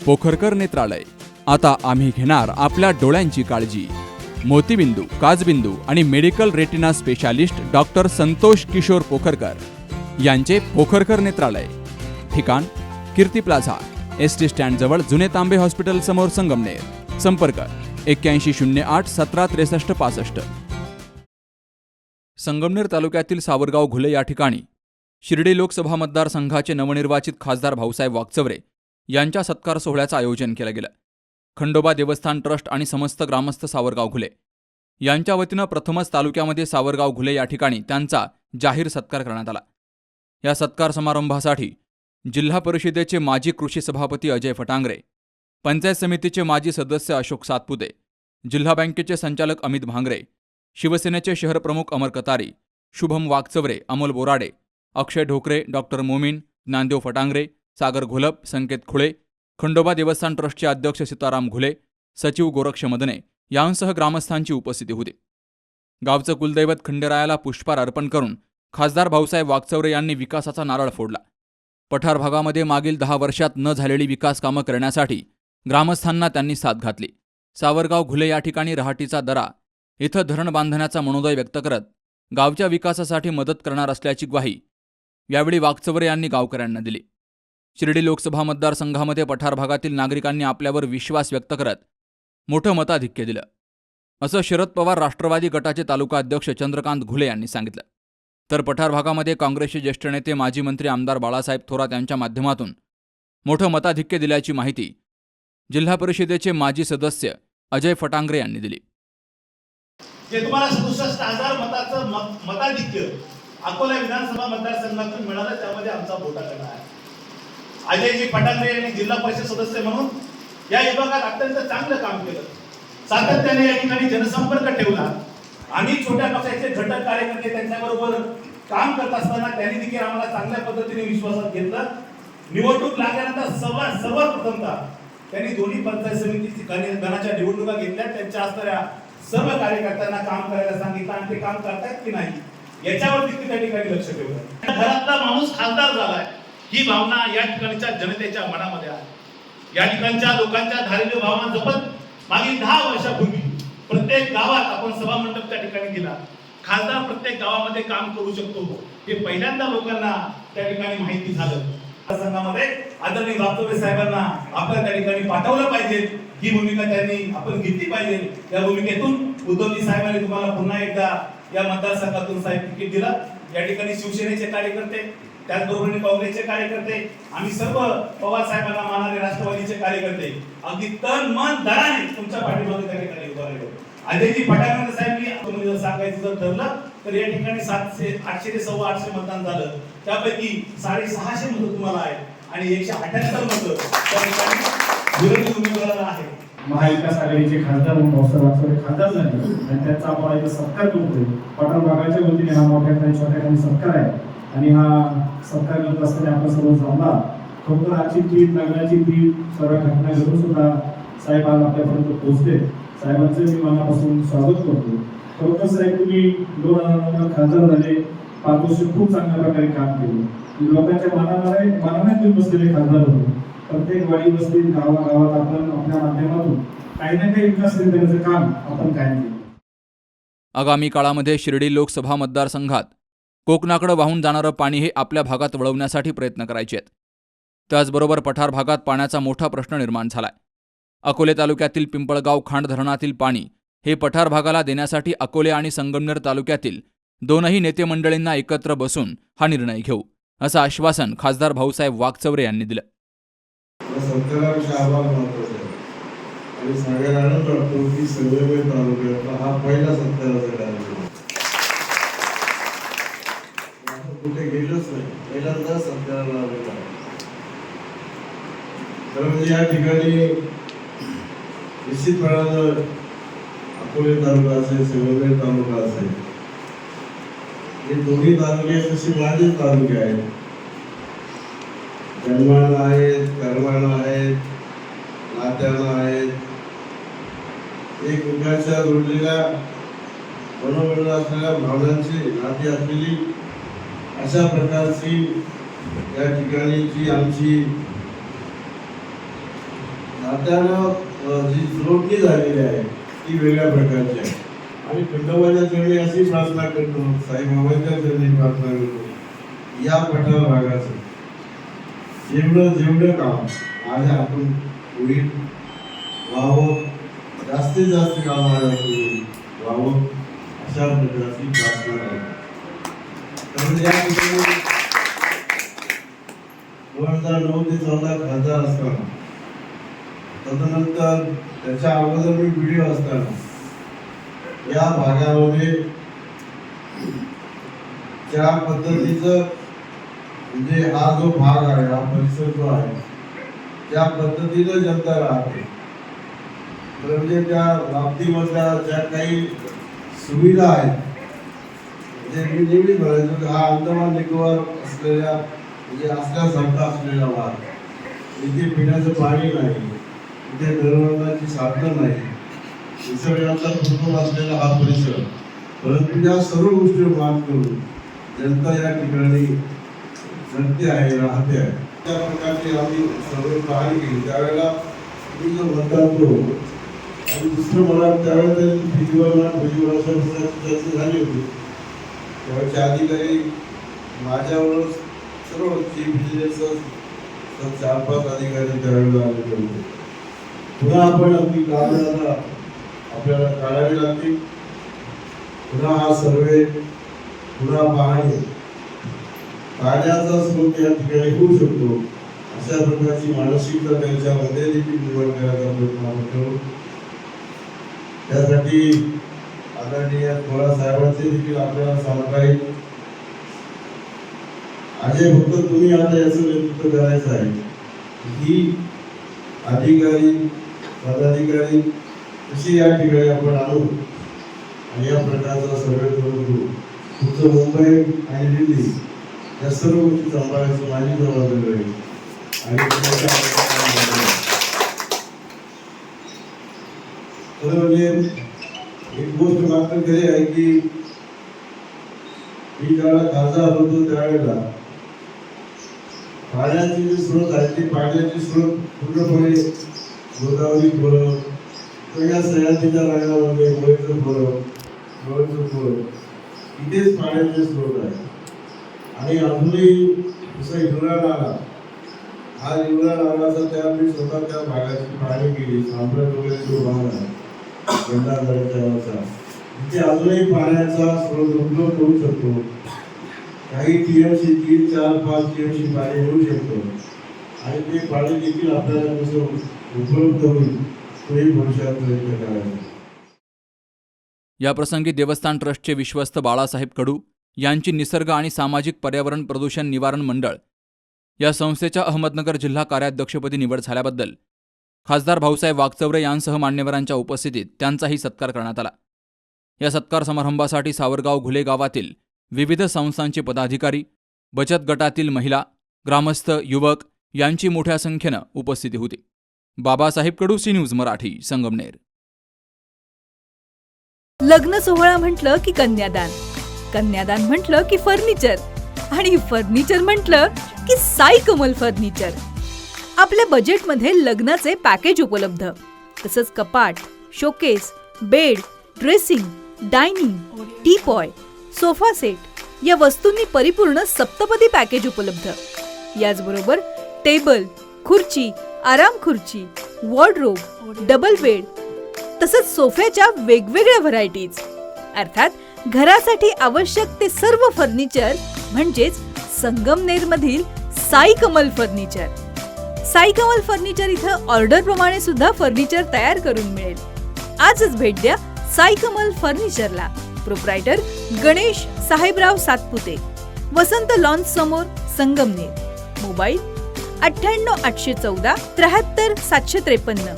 पोखरकर नेत्रालय, आता आम्ही घेणार आपल्या डोळ्यांची काळजी। मोतीबिंदू, काचबिंदू आणि medical retina specialist doctor Santosh Kishor Pokharkar यांचे पोखरकर नेत्रालय। ठिकाण कीर्ती प्लाझा, एसटी स्टँड जवळ जुने तांबे हॉस्पिटल समोर, संगमनेर। संपर्क 8108 1763 65। संगमनेर तालुक्यातील सावरगाव घुले या ठिकाणी शिर्डी लोकसभा मतदारसंघाचे नवनिर्वाचित खासदार भाऊसाहेब वागचौरे यांच्या सत्कार सोहळ्याचं आयोजन केलं गेलं। खंडोबा देवस्थान ट्रस्ट आणि समस्त ग्रामस्थ सावरगाव घुले यांच्या वतीनं प्रथमच तालुक्यामध्ये सावरगाव घुले या ठिकाणी त्यांचा जाहीर सत्कार करण्यात आला। या सत्कार समारंभासाठी जिल्हा परिषदेचे माजी कृषी सभापती अजय फटांगरे, पंचायत समितीचे माजी सदस्य अशोक सातपुते, जिल्हा बँकेचे संचालक अमित भांगरे, शिवसेनेचे शहर प्रमुख अमर कतारी, शुभम वागचौरे, अमोल बोराडे, अक्षय ढोकरे, डॉक्टर मोमीन, ज्ञानदेव फटांगरे, सागर घोलप, संकेत खुळे, खंडोबा देवस्थान ट्रस्टचे अध्यक्ष सीताराम घुले, सचिव गोरक्ष मदने यांसह ग्रामस्थांची उपस्थिती होती। गावचं कुलदैवत खंडेरायाला पुष्पहार अर्पण करून खासदार भाऊसाहेब वागचौरे यांनी विकासाचा नारळ फोडला। पठार भागामध्ये मागील 10 वर्षात न झालेली विकास कामं करण्यासाठी ग्रामस्थांना त्यांनी साथ घातली। सावरगाव घुले या ठिकाणी रहाटीचा दरा इथं धरण बांधण्याचा मनोदय व्यक्त करत गावच्या विकासासाठी मदत करणार असल्याची ग्वाही यावेळी वागचौरे यांनी गावकऱ्यांना दिली। शिर्डी लोकसभा मतदारसंघामध्ये पठार भागातील नागरिकांनी आपल्यावर विश्वास व्यक्त करत मोठं मताधिक्य दिलं, असं शरद पवार राष्ट्रवादी गटाचे तालुका अध्यक्ष चंद्रकांत घुले यांनी सांगितलं। तर पठार भागामध्ये काँग्रेसचे ज्येष्ठ नेते माजी मंत्री आमदार बाळासाहेब थोरात यांच्या माध्यमातून मोठं मताधिक्य दिल्याची माहिती जिल्हा परिषदेचे माजी सदस्य अजय फटांगरे यांनी दिली। जे तुम्हाला 67,000 मताचं मताधिक्य अकोला विधानसभा मतदारसंघातून मिळालं, त्यामध्ये आमचा मोठा गणा आहे। अजयजी फटांगरे यांनी जिल्हा परिषद सदस्य म्हणून या विभागात अत्यंत चांगलं काम केलं। सातत्याने या ठिकाणी जनसंपर्क ठेवला। आम्ही छोट्या पक्षाचे घटक कार्यकर्ते त्यांच्याबरोबर काम करत असताना त्यांनी देखील आम्हाला चांगल्या पद्धतीने विश्वासात घेतलं। निवडणूक लागल्यानंतर सर्वप्रथमतः त्यांनी दोन्ही पंचायत समितीची गणाच्या निवडणुका घेतल्या। त्यांच्या असणाऱ्या सर्व कार्यकर्त्यांना काम करायला सांगितलं आणि ते काम करतायत की नाही याच्यावर देखील त्या ठिकाणी लक्ष ठेवलं। घरातला माणूस खासदार झालाय ही भावना या ठिकाणच्या जनतेच्या मनामध्ये आहे। या ठिकाणच्या लोकांच्या धार्मिक भावना जपत मागील 10 वर्षापूर्वी प्रत्येक गावात आपण सभा मंडप त्या ठिकाणी दिला। खासदार प्रत्येक गावामध्ये काम करू शकतो हे पहिल्यांदा लोकांना त्या ठिकाणी माहिती झालं। संघामध्ये आदरणीय वागचौरे साहेबांना आपल्या त्या ठिकाणी पाठवलं पाहिजे, ही भूमिका त्यांनी आपण घेतली पाहिजे। या भूमिकेतून उद्धवजी साहेबांनी तुम्हाला पुन्हा एकदा या मतदारसंघातून साहेब तिकीट दिलं। या ठिकाणी शिवसेनेचे कार्यकर्ते, त्याचबरोबर काँग्रेसचे कार्यकर्ते, आम्ही सर्व पवार साहेबांना मानणारे राष्ट्रवादीचे कार्यकर्ते अगदी तन मन धनाने तुमच्या पाठीमागे त्या ठिकाणी उभा राहिलो। अजयजी फटांगरे साहेबांनी जर सांगायचं जर ठरलं तर या ठिकाणी 800 ते 850 मतदान झालं। त्यापैकी 650 मतं तुम्हाला आहेत आणि 178 मतं त्या ठिकाणी विरोधी उमेदवाराला आहे। महाविकास आघाडीचे खासदार म्हणून भाऊसाहेब वागचौरे खासदार झाले आणि त्यांचा आपण इथं सत्कार करतोय। पठार भागाच्या वतीने हा मोठ्या छोट्या सत्कार आहे आणि हा सत्कार करत असताना आपण सर्व जमला। खरोखर आजची टीम, नगराची टीम सर्व घटना घडून सुद्धा साहेब आज आपल्यापर्यंत पोहोचले। साहेबांचं मी मनापासून स्वागत करतो। खरोखर साहेब तुम्ही 2009 खासदार झाले, 5 वर्ष खूप चांगल्या प्रकारे काम केले। लोकांच्या मनाने तुम्ही बसलेले खासदार होते। प्रत्येक वाडी वस्ती गावागावात आपण आपल्या माध्यमातून काही ना काही विकास करण्याचं काम आपण कायम केलं। आगामी काळामध्ये शिर्डी लोकसभा मतदारसंघात कोकणाकडे वाहून जाणारं पाणी हे आपल्या भागात वळवण्यासाठी प्रयत्न करायचे आहेत। त्याचबरोबर पठार भागात पाण्याचा मोठा प्रश्न निर्माण झालाय। अकोले तालुक्यातील पिंपळगाव खांड धरणातील पाणी हे पठार भागाला देण्यासाठी अकोले आणि संगमनेर तालुक्यातील दोनही नेते मंडळींना एकत्र बसून हा निर्णय घेऊ, असं आश्वासन खासदार भाऊसाहेब वागचौरे यांनी दिलं। कुठे गेलोच नाही, पहिल्यांदा सत्काराला आलेला आहे। तर या ठिकाणी निश्चितपणानं अकोले तालुका असेल, संगमनेर तालुका असेल, हे दोन्ही तालुके तसे माझे तालुके आहेत। जन्माला आहेत, कर्माला आहेत, नात्याला आहेत, एकमेकांच्या जोडलेल्या मनोमन असलेल्या भावनांची नाती असलेली अशा प्रकारची या ठिकाणीची आमची नात्यानं जी जोडणी झालेली आहे ती वेगळ्या प्रकारची आहे. आणि खंडोबाच्या चरणी अशी प्रार्थना करतो, साईबाबांच्या चरणी प्रार्थना करतो, या पठार भागाचं जेवढं काम माझ्या हातून होईल व्हावं, जास्तीत जास्त काम माझ्या हातून होईल व्हावं, अशा प्रकारची प्रार्थना आहे. तर या ठिकाणी 2009 ते 14 खासदार असताना, तदनंतर त्याच्या अगोदर मी व्हिडिओ असताना या भागामध्ये ज्या पद्धतीचं म्हणजे हा जो भाग आहे, हा परिसर जो आहे, त्या पद्धतीनं जनता राहते. म्हणजे त्या बाबतीमधल्या ज्या काही सुविधा आहेत, म्हणजे मी नेहमी म्हणायचो की हा अंदमान निकोबार असलेल्या म्हणजे असल्यासारखा असलेला भाग, इथे पिण्याचं पाणी नाही, इथे दळणवळणाची साधनं नाही, निसर्गाचा कुटुंब असलेला हा परिसर. परंतु या सर्व गोष्टी मात करून जनता या ठिकाणी जगते आहे, राहते आहे. त्या प्रकारची आम्ही सर्व पाहणी केली. त्यावेळेला मी जो म्हणतो आणि दुसरं मला त्यावेळेला भुजबळ चर्चा झाली होती. त्यावेळेचे अधिकारी माझ्यावर सर्व चीफ इंजिनियर 4-5 अधिकारी त्यावेळेला आलेले होते. पुन्हा आपण आपली कामं आपल्याला काढावी लागतील. पुन्हा हा सर्वे, पुन्हा पाहणी, पाण्याचा स्रोत या ठिकाणी होऊ शकतो अशा प्रकारची मानसिकता त्यांच्यामध्ये देखील निर्माण करायचा प्रयत्न आपण करू. त्यासाठी आदरणीय थोडा साहेबांचे देखील आपल्याला सांगता येईल. अजय फक्त तुम्ही आता याचं नेतृत्व करायचं आहे. ही अधिकारी पदाधिकारी कशी या ठिकाणी आपण आणू आणि या प्रकारचा सर्वे करून घेऊ. तुमचं मुंबई आणि दिल्ली या सर्व गोष्टी सांभाळायची माझी जबाबदारी राहील. आणि खरं म्हणजे एक गोष्ट मात्र खरी आहे की मी ज्यावेळेला खासदार होतो त्यावेळेला पाण्याचे जे स्रोत आहेत ते पाण्याचे स्रोत पूर्णपणे गोदावरी खोरं किंवा सह्याद्रीच्या रांगामध्ये मोळीचं खोरं इथेच पाण्याचे स्रोत आहे. आणि अजूनही जसं हिवरा नाला, हा हिवरा नालाचा त्या मी स्वतः त्या भागाची पाहणी केली. साम्राट वगैरे जो भाग आहे गंडाधरच्या, तिथे अजूनही पाण्याचा स्रोत उपलब्ध होऊ शकतो. काही टीएमसी 3, 4, 5 टीएमसी पाणी मिळू शकतो आणि ते पाणी देखील आपल्याला कसं उपलब्ध होईल तोही भविष्यात प्रयत्न करायचा. याप्रसंगी देवस्थान ट्रस्टचे विश्वस्त बाळासाहेब कडू यांची निसर्ग आणि सामाजिक पर्यावरण प्रदूषण निवारण मंडळ या संस्थेच्या अहमदनगर जिल्हा कार्याध्यक्षपदी निवड झाल्याबद्दल खासदार भाऊसाहेब वागचौरे यांसह मान्यवरांच्या उपस्थितीत त्यांचाही सत्कार करण्यात आला. या सत्कार समारंभासाठी सावरगाव घुले गावातील विविध संस्थांचे पदाधिकारी, बचत गटातील महिला, ग्रामस्थ, युवक यांची मोठ्या संख्येनं उपस्थिती होती. बाबासाहेब कडू, सी न्यूज मराठी, संगमनेर. लग्न सोहळा म्हटलं की कन्यादान, कन्यादान म्हटलं की फर्निचर आणि फर्निचर म्हटलं की साई कमल फर्निचर. आपल्या बजेटमध्ये लग्नाचे पॅकेज उपलब्ध, तसंच कपाट, showcase, bed, dressing, dining, teapoy, sofa set या वस्तूंनी परिपूर्ण सप्तपदी पॅकेज उपलब्ध. याचबरोबर टेबल, खुर्ची, आराम खुर्ची, वॉर्डरोब, डबल बेड तसंच सोफ्याच्या वेगवेगळ्या व्हरायटीज. अर्थात घरासाठी आवश्यक ते सर्व फर्निचर म्हणजेच संगमनेरमधील साई कमल फर्निचर. साई कमल फर्निचर इथं ऑर्डर प्रमाणे सुद्धा फर्निचर तयार करून मिळेल. आजच भेट द्या साई कमल फर्निचरला. प्रोप्रायटर गणेश साहेबराव सातपुते, वसंत लॉन्स समोर, संगमनेर. मोबाईल 98 814 73 753.